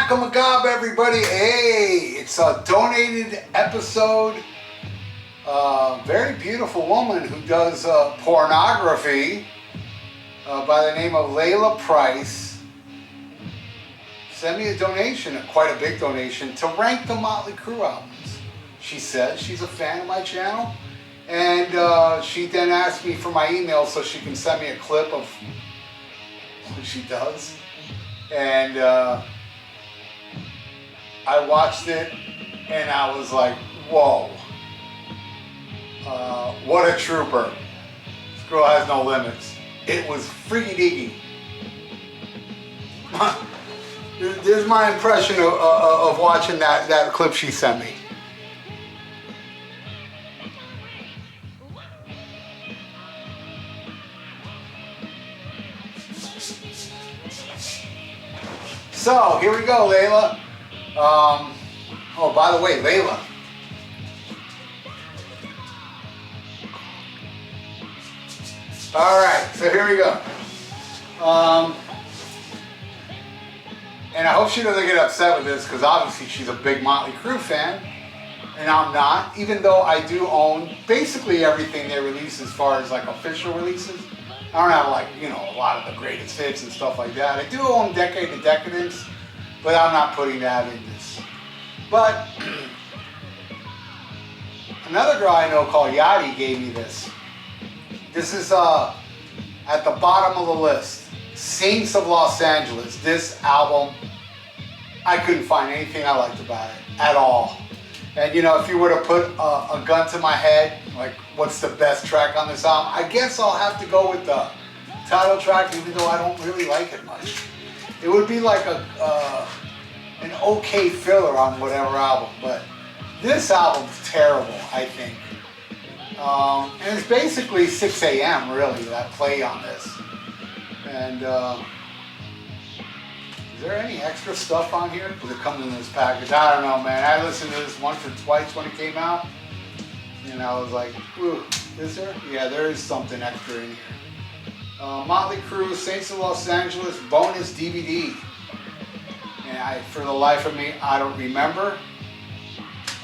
SHMACKEMAGOB, everybody. Hey, it's a donated episode. Very beautiful woman who does pornography by the name of Layla Price. Send me a donation, quite a big donation, to rank the Motley Crue albums. She says she's a fan of my channel, and she then asked me for my email so she can send me a clip of what she does. And I watched it and I was like, whoa, what a trooper. This girl has no limits. It was freaky deaky. There's my impression of watching that clip she sent me. So, here we go, Layla. Oh, by the way, Layla. Alright, so here we go. And I hope she doesn't get upset with this, because obviously she's a big Motley Crue fan, and I'm not, even though I do own basically everything they release as far as like official releases. I don't have like, you know, a lot of the greatest hits and stuff like that. I do own Decade of Decadence, but I'm not putting that in this. But another girl I know called Yachty gave me this. This is at the bottom of the list. Saints of Los Angeles. This album, I couldn't find anything I liked about it at all. And you know, if you were to put a gun to my head, like what's the best track on this album, I guess I'll have to go with the title track, even though I don't really like it much. It would be like an okay filler on whatever album, but this album's terrible, I think. And it's basically 6 a.m. really, that play on this. And is there any extra stuff on here? Does it come in this package? I don't know, man. I listened to this once or twice when it came out, and I was like, ooh, is there? Yeah, there is something extra in here. Motley Crue, Saints of Los Angeles, bonus DVD. And for the life of me, I don't remember.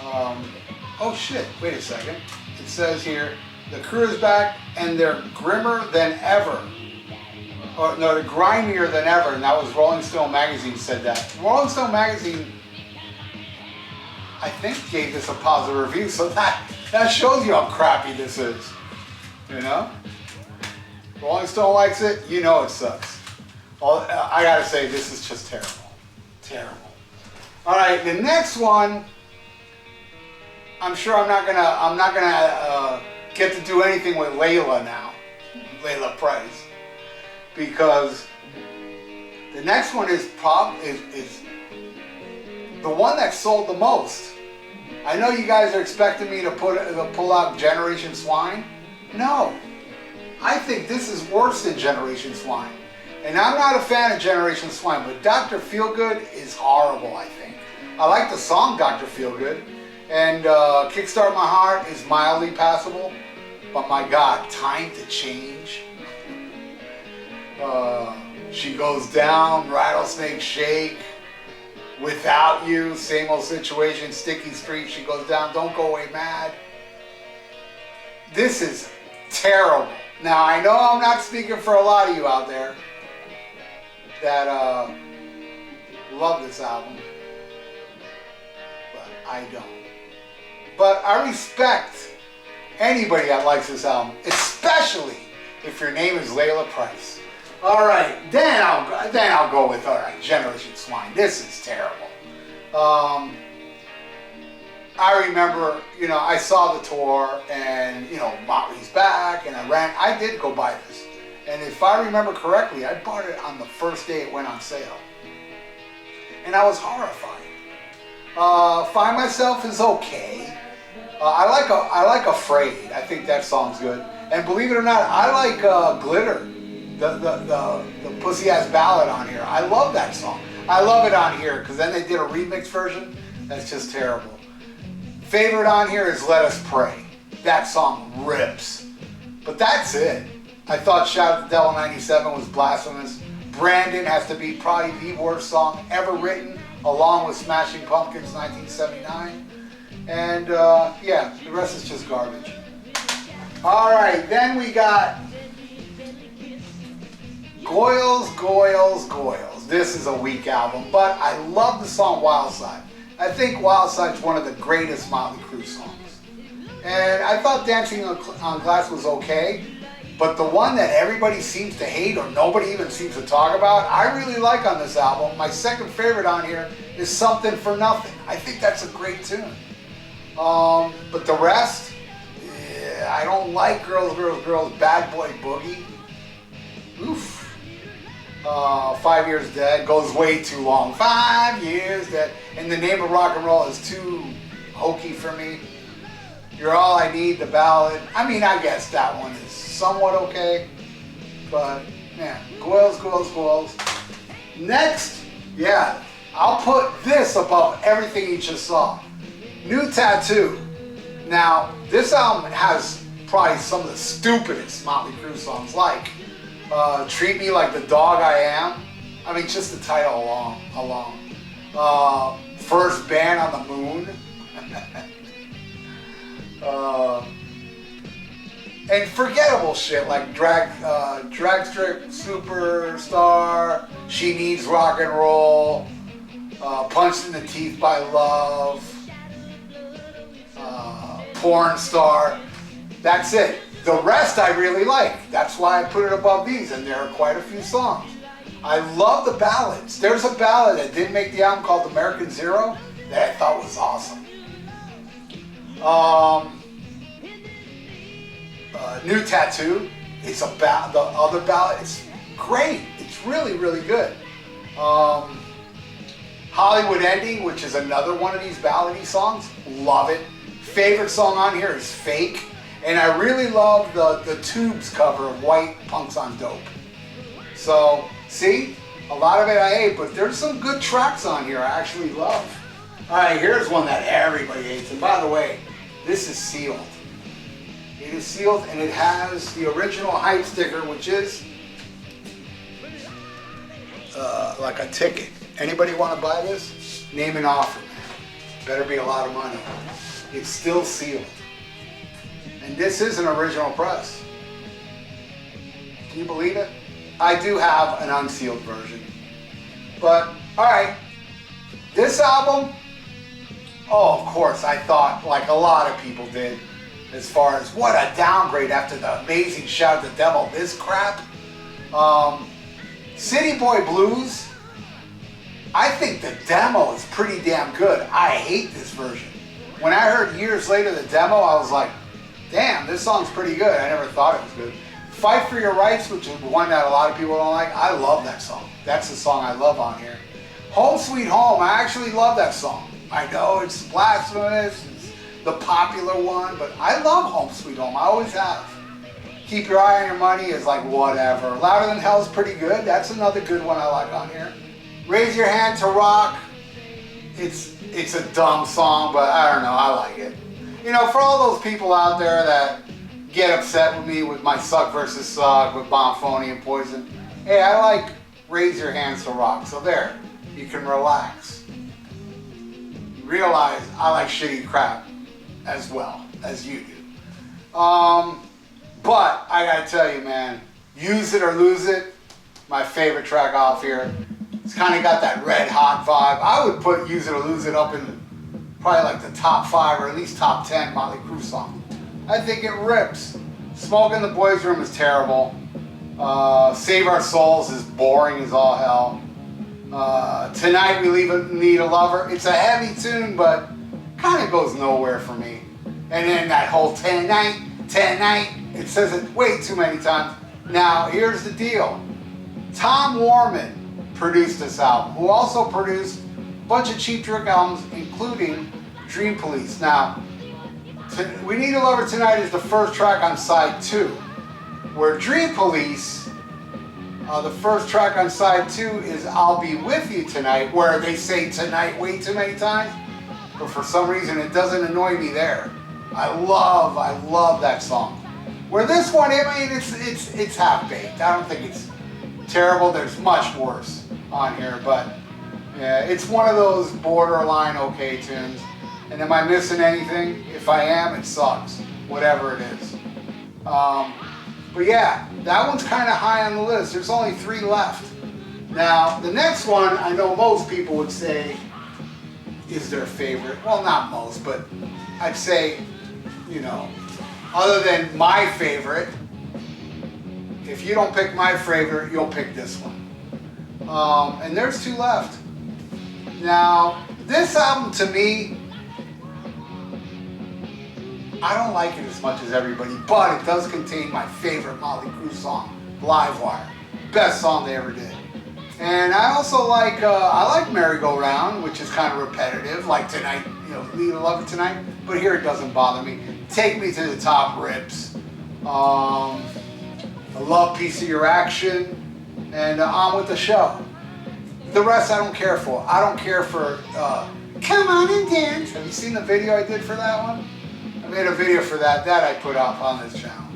Oh shit, wait a second. It says here, the Crue is back and they're grimmer than ever. Or no, they're grimier than ever, and that was Rolling Stone magazine said that. Rolling Stone magazine, I think, gave this a positive review, so that shows you how crappy this is. You know? Rolling Stone likes it, you know it sucks. I gotta say, this is just terrible. Terrible. Alright, the next one, I'm sure I'm not gonna get to do anything with Layla now. Layla Price. Because the next one is the one that sold the most. I know you guys are expecting me to pull out Generation Swine. No. I think this is worse than Generation Swine. And I'm not a fan of Generation Swine, but Dr. Feelgood is horrible, I think. I like the song Dr. Feelgood, and Kickstart My Heart is mildly passable, but my God, Time to Change. She Goes Down, Rattlesnake Shake, Without You, Same Old Situation, Sticky Street, She Goes Down, Don't Go Away Mad. This is terrible. Now, I know I'm not speaking for a lot of you out there that love this album, but I don't. But I respect anybody that likes this album, especially if your name is Layla Price. All right, then I'll go with, all right, Generation Swine. This is terrible. I remember, you know, I saw the tour, and you know, Motley's back, and I did go buy this. And if I remember correctly, I bought it on the first day it went on sale. And I was horrified. Find Myself is okay. I like Afraid. I think that song's good. And believe it or not, I like Glitter, the pussy ass ballad on here. I love that song. I love it on here, because then they did a remix version. That's just terrible. Favorite on here is Let Us Pray. That song rips. But that's it. I thought Shout at the Devil 97 was blasphemous. Brandon has to be probably the worst song ever written along with Smashing Pumpkins 1979. And yeah, the rest is just garbage. All right, then we got Goils, Goils, Goils. This is a weak album, but I love the song Wild Side. I think Wild Side's one of the greatest Motley Crue songs. And I thought Dancing on Glass was okay, but the one that everybody seems to hate or nobody even seems to talk about, I really like on this album. My second favorite on here is Something for Nothing. I think that's a great tune. But the rest, yeah, I don't like Girls, Girls, Girls, Bad Boy Boogie. Oof. 5 Years Dead goes way too long. 5 years dead. In the Name of Rock and Roll is too hokey for me. You're All I Need, the ballad. I mean, I guess that one is somewhat okay. But, man, Goils, Goils, Goils. Next, yeah, I'll put this above everything you just saw. New Tattoo. Now, this album has probably some of the stupidest Motley Crue songs, like Treat Me Like the Dog I Am. I mean, just the title alone. First Band on the Moon. And forgettable shit like Drag Strip Superstar, She Needs Rock and Roll, Punched in the Teeth by Love, Porn Star. That's it. The rest I really like. That's why I put it above these, and there are quite a few songs. I love the ballads. There's a ballad that didn't make the album called American Zero that I thought was awesome. New Tattoo. It's the other ballad. It's great. It's really, really good. Hollywood Ending, which is another one of these ballady songs. Love it. Favorite song on here is Fake. And I really love the Tubes cover of White Punks on Dope. So, see? A lot of it I hate, but there's some good tracks on here I actually love. Alright, here's one that everybody hates. And by the way, this is sealed. It is sealed and it has the original hype sticker, which is like a ticket. Anybody want to buy this? Name and offer, man. Better be a lot of money. It's still sealed. And this is an original press. Can you believe it? I do have an unsealed version. But, alright. This album, oh, of course, I thought, like a lot of people did, as far as what a downgrade after the amazing Shout at the Devil, this crap. City Boy Blues, I think the demo is pretty damn good. I hate this version. When I heard years later the demo, I was like, damn, this song's pretty good. I never thought it was good. Fight for Your Rights, which is one that a lot of people don't like, I love that song. That's the song I love on here. Home Sweet Home, I actually love that song. I know it's blasphemous, it's the popular one, but I love Home Sweet Home. I always have. Keep Your Eye on Your Money is like whatever. Louder Than Hell is pretty good. That's another good one I like on here. Raise Your Hand to Rock. It's a dumb song, but I don't know, I like it. You know, for all those people out there that get upset with me with my Suck versus Suck, with Bombphony and Poison, hey, I like Raise Your Hands to Rock, so there, you can relax. Realize I like shitty crap as well as you do. But I gotta tell you, man, Use It or Lose It, my favorite track off here. It's kind of got that red hot vibe. I would put Use It or Lose It up in probably like the top 5 or at least top 10 Motley Crue song. I think it rips. Smoke in the Boys Room is terrible. Save Our Souls is boring as all hell. Tonight We Need a Lover. It's a heavy tune, but kind of goes nowhere for me. And then that whole tonight, it says it way too many times. Now, here's the deal. Tom Warman produced this album, who also produced a bunch of Cheap Trick albums, including Dream Police. Now, We Need a Lover Tonight is the first track on side 2, where Dream Police, the first track on side 2 is I'll Be With You Tonight, where they say tonight way too many times, but for some reason it doesn't annoy me there. I love that song. Where this one, I mean, it's half-baked. I don't think it's terrible. There's much worse on here, but, you Yeah, it's one of those borderline okay tunes. And am I missing anything? If I am, it sucks. Whatever it is. But yeah, that one's kind of high on the list. There's only 3 left. Now, the next one, I know most people would say is their favorite. Well, not most, but I'd say, you know, other than my favorite, if you don't pick my favorite, you'll pick this one. And there's 2 left. Now, this album to me, I don't like it as much as everybody, but it does contain my favorite Mötley Crüe song, Live Wire. Best song they ever did. And I also like, I like Merry Go Round, which is kind of repetitive, like Tonight, you know, Lead Love It Tonight, but here it doesn't bother me. Take Me to the Top rips. I love Piece of Your Action, and On With the Show. The rest I don't care for. I don't care for Come On and Dance. Have you seen the video I did for that one? I made a video for that I put up on this channel.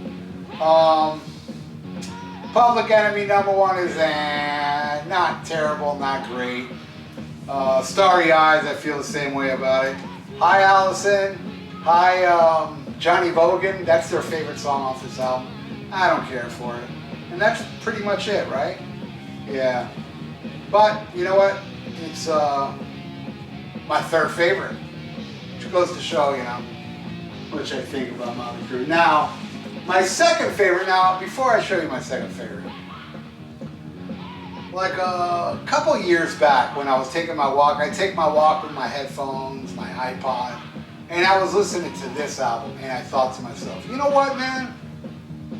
Public Enemy #1 is not terrible, not great. Starry Eyes, I feel the same way about it. Hi Allison, hi Johnny Vogan, that's their favorite song off this album. I don't care for it. And that's pretty much it, right? Yeah. But, you know what? It's my 3rd favorite. Which goes to show, you know, which I think about Mötley Crüe. Now, my 2nd favorite, now, before I show you my 2nd favorite, like a couple years back when I was taking my walk, I take my walk with my headphones, my iPod, and I was listening to this album, and I thought to myself, you know what, man?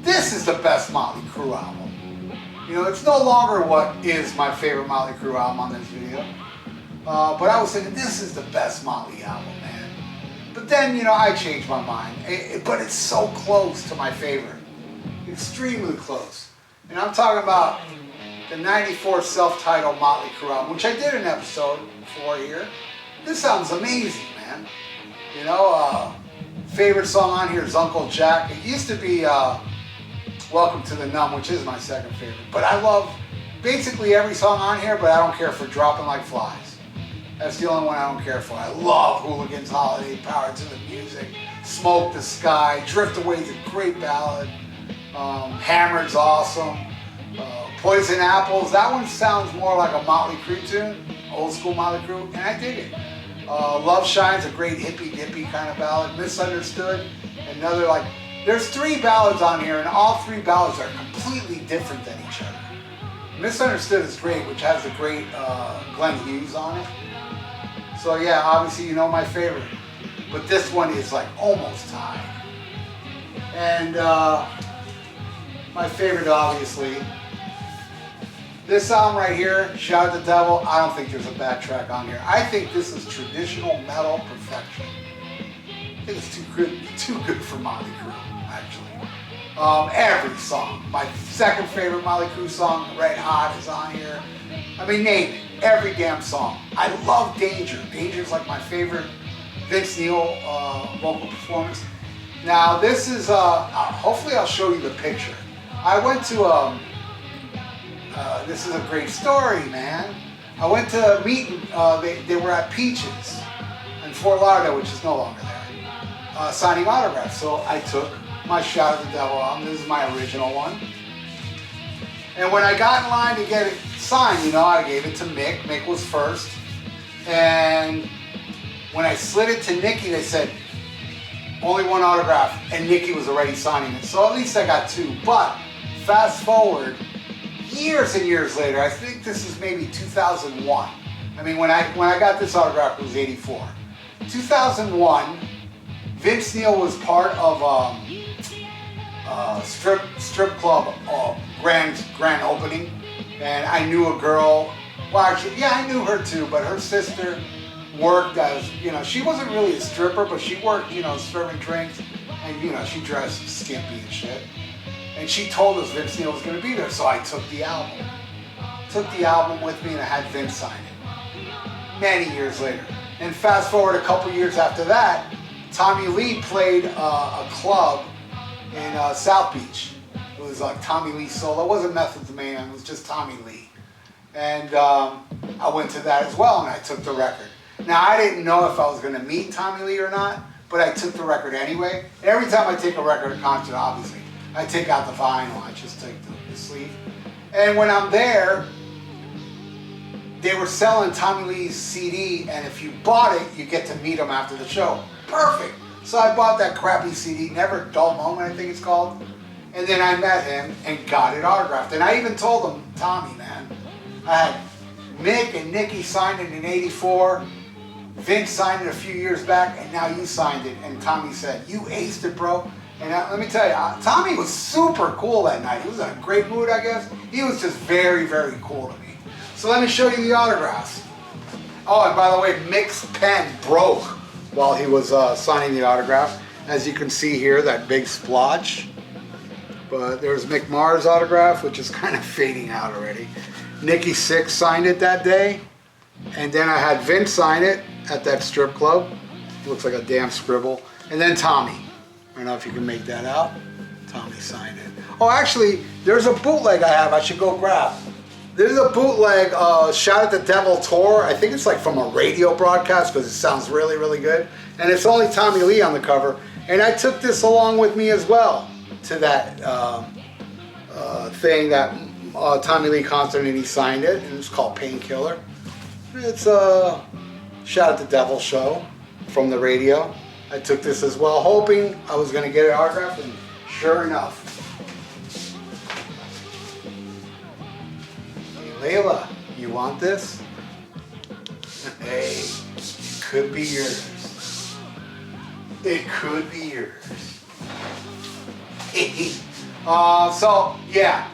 This is the best Mötley Crüe album. You know, it's no longer what is my favorite Mötley Crüe album on this video, but I was thinking, this is the best Mötley album, man. But then, you know, I changed my mind. But it's so close to my favorite. Extremely close. And I'm talking about the '94 self-titled Mötley Crüe album, which I did an episode for here. This album's amazing, man. You know, favorite song on here is Uncle Jack. It used to be Welcome to the Numb, which is my 2nd favorite. But I love basically every song on here, but I don't care for Dropping Like Flies. That's the only one I don't care for. I love Hooligans Holiday, Power to the Music, Smoke the Sky, Drift Away is a great ballad, Hammered's awesome, Poison Apples, that one sounds more like a Mötley Crüe tune, old school Mötley Crüe, and I dig it. Love Shine's a great hippie-dippy kind of ballad, Misunderstood, another like, there's 3 ballads on here, and all 3 ballads are completely different than each other. Misunderstood is great, which has the great Glenn Hughes on it. So yeah, obviously you know my favorite. But this one is like almost tied. And my favorite, obviously, this album right here, Shout at the Devil, I don't think there's a bad track on here. I think this is traditional metal perfection. I think it's too good for Mötley Crüe, actually. Every song. My 2nd favorite Mötley Crüe song, Red Hot, is on here. I mean, name it. Every damn song. I love Danger. Danger's like my favorite Vince Neil vocal performance. Now, this is, hopefully I'll show you the picture. I went to, this is a great story, man. I went to a meeting, they were at Peaches in Fort Lauderdale, which is no longer there, signing autographs. So I took my Shout at the Devil album. This is my original one. And when I got in line to get it signed, you know, I gave it to Mick. Mick was first. And when I slid it to Nikki, they said, only 1 autograph, and Nikki was already signing it. So at least I got 2. But fast forward, years and years later, I think this is maybe 2001. I mean, when I got this autograph, it was 84. 2001, Vince Neil was part of strip club grand opening, and I knew a girl. Well, actually, yeah, I knew her too, but her sister worked as, you know, she wasn't really a stripper, but she worked, you know, serving drinks, and you know, she dressed skimpy and shit. And she told us Vince Neil was going to be there, so I took the album. Took the album with me, and I had Vince sign it. Many years later. And fast forward a couple years after that, Tommy Lee played a club in South Beach. It was like Tommy Lee solo. It wasn't Method Man, it was just Tommy Lee. And I went to that as well, and I took the record. Now, I didn't know if I was going to meet Tommy Lee or not, but I took the record anyway. Every time I take a record at a concert, obviously, I take out the vinyl. I just take the sleeve. And when I'm there, they were selling Tommy Lee's CD, and if you bought it, you get to meet him after the show. Perfect. So I bought that crappy CD, Never a Dull Moment, I think it's called. And then I met him and got it autographed. And I even told him, Tommy, man, I had Mick and Nicky signed it in '84. Vince signed it a few years back, and now you signed it. And Tommy said, you aced it, bro. And let me tell you, Tommy was super cool that night. He was in a great mood, I guess. He was just very, very cool to me. So let me show you the autographs. Oh, and by the way, Mick's pen broke while he was signing the autograph. As you can see here, that big splotch. But there's Mick Mars' autograph, which is kind of fading out already. Nikki Sixx signed it that day. And then I had Vince sign it at that strip club. It looks like a damn scribble. And then Tommy. I don't know if you can make that out. Tommy signed it. Oh, actually, there's a bootleg I have I should go grab. There's a bootleg Shout at the Devil tour. I think it's like from a radio broadcast because it sounds really, really good. And it's only Tommy Lee on the cover. And I took this along with me as well to that thing, that Tommy Lee concert, and he signed it. And it's called Painkiller. It's a Shout at the Devil show from the radio. I took this as well, hoping I was going to get it autographed, and sure enough. Hey, Layla, you want this? Hey, it could be yours. It could be yours. So, yeah.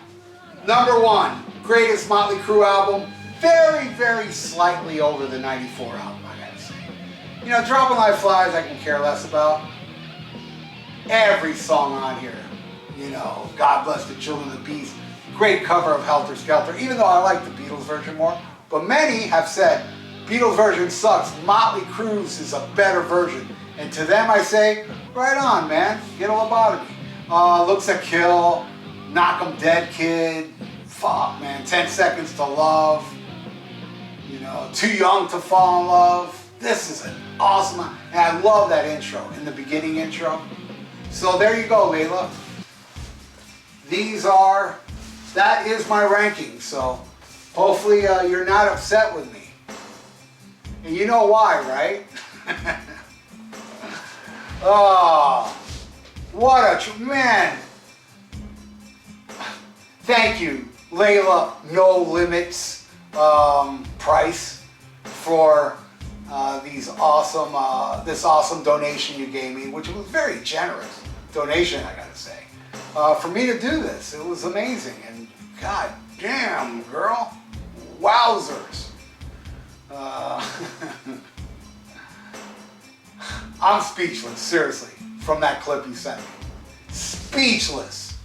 Number one, greatest Motley Crue album. Very, very slightly over the '94 album, I gotta say. You know, Dropping Like Flies, I can care less about. Every song on here, you know, God Bless the Children of the Beast, great cover of Helter Skelter, even though I like the Beatles version more. But many have said, Beatles version sucks, Motley Crue's is a better version. And to them I say, right on, man, get a lobotomy. Looks a Kill, Knock 'em Dead Kid, fuck, man, 10 Seconds to Love, you know, Too Young to Fall in Love. This is an awesome, and I love that intro, in the beginning intro. So there you go, Layla. That is my ranking, so hopefully you're not upset with me. And you know why, right? Oh, what a, man. Thank you, Layla No Limits Price, for this awesome donation you gave me, which was very generous donation, I gotta say, for me to do this. It was amazing, and god damn, girl, wowzers. I'm speechless, seriously, from that clip you sent me. Speechless.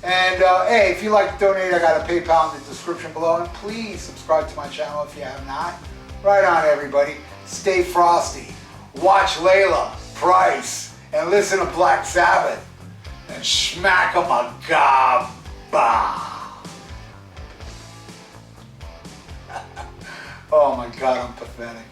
And hey, if you'd like to donate, I got a PayPal in the description below, and please subscribe to my channel if you have not. Right on, everybody. Stay frosty. Watch Layla, Price, and listen to Black Sabbath. And SHMACKEMAGOB. Oh my god, I'm pathetic.